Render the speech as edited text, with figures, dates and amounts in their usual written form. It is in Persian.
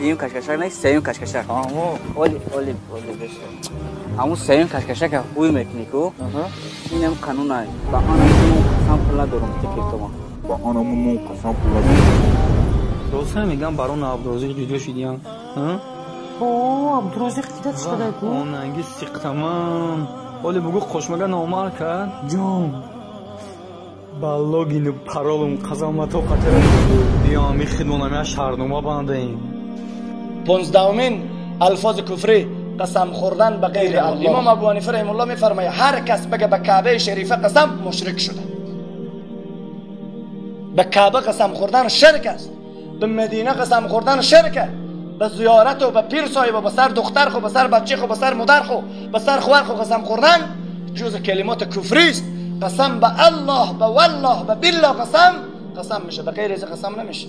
دویم کشکشک نیست، سوم کشکشک. آمو اولی بشه. همون سوم کشکشک خوی میکنی کو. اینم قانون است. با آنمون قسم پول ندارم تکلیف تو. با آنمون قسم پول ندارم. درست میگم برون عبدالرزاق جدا شدیم. عبدالرزاق دیدت شده کو؟ اون انگی سیق تمام. ولی بگو خوشمگه نامر کرد. جان. باللوگینو پارولم قزامتو قطره. بیامی خدمانمی شهرنامه بندیم. 15مین الفاظ کفری قسم خوردن به غیر الله. امام ابو حنیفه رحمه الله میفرماید هر کس بگه به کعبه شریفه قسم مشرک شده. به کعبه قسم خوردن شرک است. به مدینه قسم خوردن شرک است. به زیارت و به پیر صاحب و به سر دختر خو به سر بچه خو به سر مادر خو به سر خواهر خو قسم خوردن جز کلمات کفری است. قسم به الله به والله به بالله قسم میشه، به غیر از قسم نمیشه.